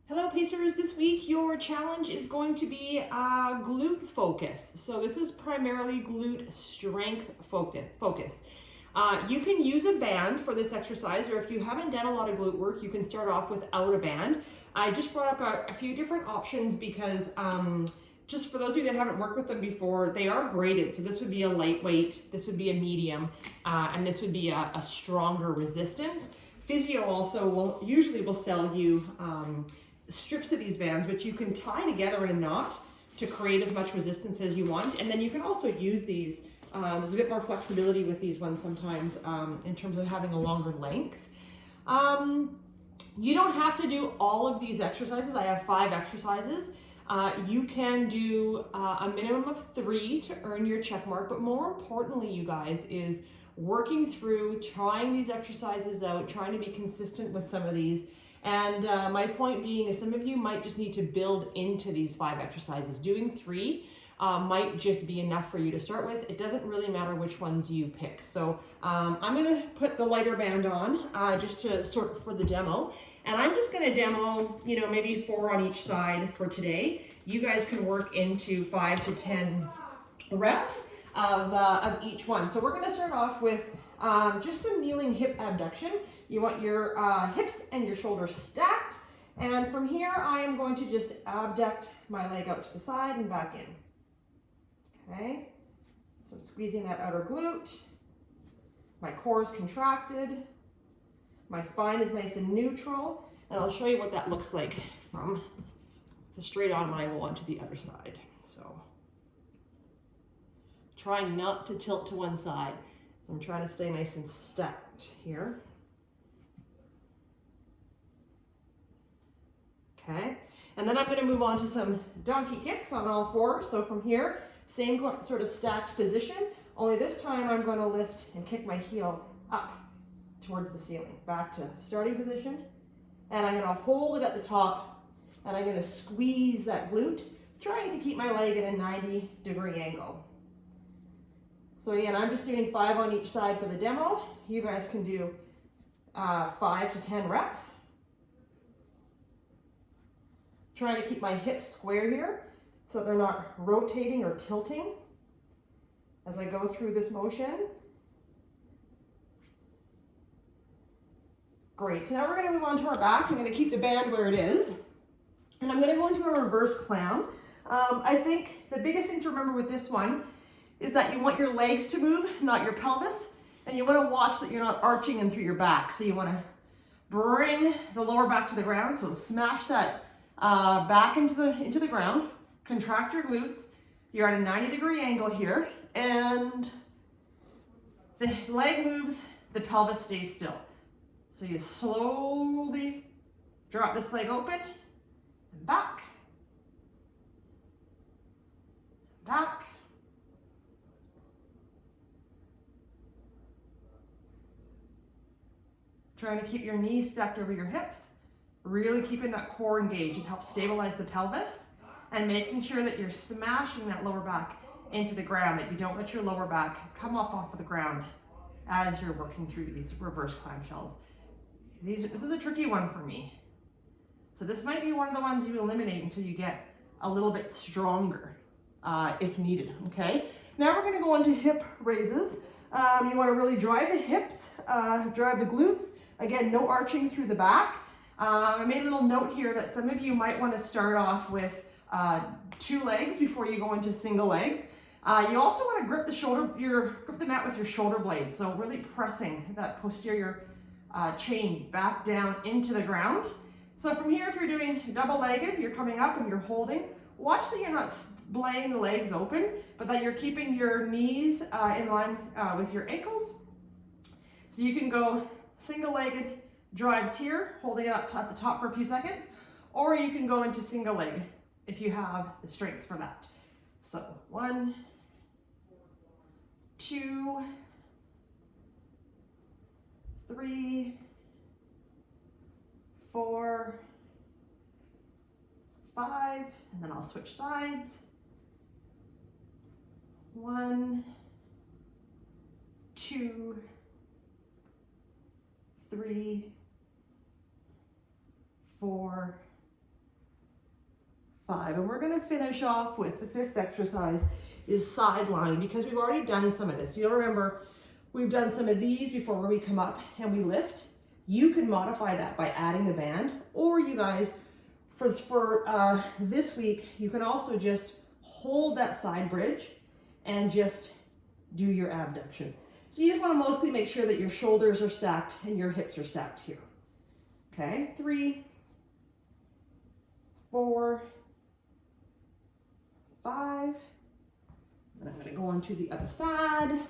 Hello Pacers, this week your challenge is going to be glute focus. So this is primarily glute strength focus. You can use a band for this exercise, or if you haven't done a lot of glute work, you can start off without a band. I just brought up a few different options because just for those of you that haven't worked with them before, they are graded. So this would be a lightweight, this would be a medium, and this would be a stronger resistance. Physio also will sell you strips of these bands, which you can tie together in a knot to create as much resistance as you want. And then you can also use these, there's a bit more flexibility with these ones sometimes in terms of having a longer length. You don't have to do all of these exercises. I have 5 exercises. You can do a minimum of 3 to earn your check mark, but more importantly, you guys, is working through, trying these exercises out, trying to be consistent with some of these. And my point being is some of you might just need to build into these 5 exercises. Doing 3 might just be enough for you to start with. It doesn't really matter which ones you pick. So I'm gonna put the lighter band on just to sort for the demo. And I'm just gonna demo, maybe 4 on each side for today. You guys can work into 5 to 10 reps of each one. So we're gonna start off with just some kneeling hip abduction. You want your hips and your shoulders stacked. And from here, I am going to just abduct my leg out to the side and back in. Okay, so I'm squeezing that outer glute. My core is contracted. My spine is nice and neutral. And I'll show you what that looks like from the straight on when I go on to the other side. So trying not to tilt to one side. So I'm trying to stay nice and stacked here. Okay, and then I'm going to move on to some donkey kicks on all 4. So from here, same sort of stacked position, only this time I'm going to lift and kick my heel up towards the ceiling, back to starting position. And I'm going to hold it at the top, and I'm going to squeeze that glute, trying to keep my leg at a 90-degree angle. So again, I'm just doing 5 on each side for the demo. You guys can do 5 to 10 reps. Trying to keep my hips square here so that they're not rotating or tilting as I go through this motion. Great, so now we're gonna move on to our back. I'm gonna keep the band where it is. And I'm gonna go into a reverse clown. I think the biggest thing to remember with this one is that you want your legs to move, not your pelvis. And you wanna watch that you're not arching in through your back. So you wanna bring the lower back to the ground. So smash that back into the ground, contract your glutes. You're at a 90-degree angle here, and the leg moves, the pelvis stays still. So you slowly drop this leg open, and back, back. Trying to keep your knees stacked over your hips. Really keeping that core engaged. It helps stabilize the pelvis and making sure that you're smashing that lower back into the ground, that you don't let your lower back come up off of the ground as you're working through these reverse clamshells. This is a tricky one for me. So this might be one of the ones you eliminate until you get a little bit stronger if needed, okay? Now we're gonna go into hip raises. You wanna really drive the hips, drive the glutes. Again, no arching through the back. I made a little note here that some of you might want to start off with 2 legs before you go into single legs. You also want to grip the mat with your shoulder blades. So really pressing that posterior chain back down into the ground. So from here, if you're doing double-legged, you're coming up and you're holding. Watch that you're not splaying the legs open, but that you're keeping your knees in line with your ankles. So you can go single-legged drives here, holding it up at the top for a few seconds, or you can go into single leg if you have the strength for that. So 1, 2, 3, 4, 5, and then I'll switch sides. 1, 2, 3, 4, 5. And we're gonna finish off with the 5th exercise is side lying, because we've already done some of this. You'll remember we've done some of these before where we come up and we lift. You can modify that by adding the band, or you guys, for this week, you can also just hold that side bridge and just do your abduction. So you just want to mostly make sure that your shoulders are stacked and your hips are stacked here. Okay, 3, 4, 5. And I'm going to go on to the other side.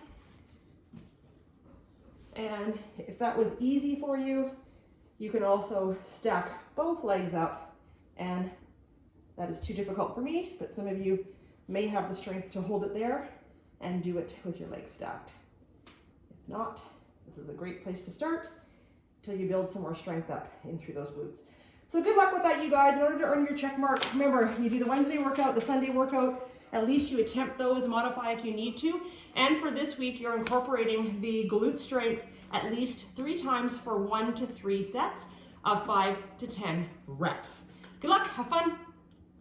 And if that was easy for you, you can also stack both legs up, and that is too difficult for me, but some of you may have the strength to hold it there and do it with your legs stacked. If not, this is a great place to start until you build some more strength up in through those glutes. So good luck with that, you guys. In order to earn your check mark, remember, you do the Wednesday workout, the Sunday workout, at least you attempt those, modify if you need to. And for this week, you're incorporating the glute strength at least 3 times for 1 to 3 sets of 5 to 10 reps. Good luck, have fun.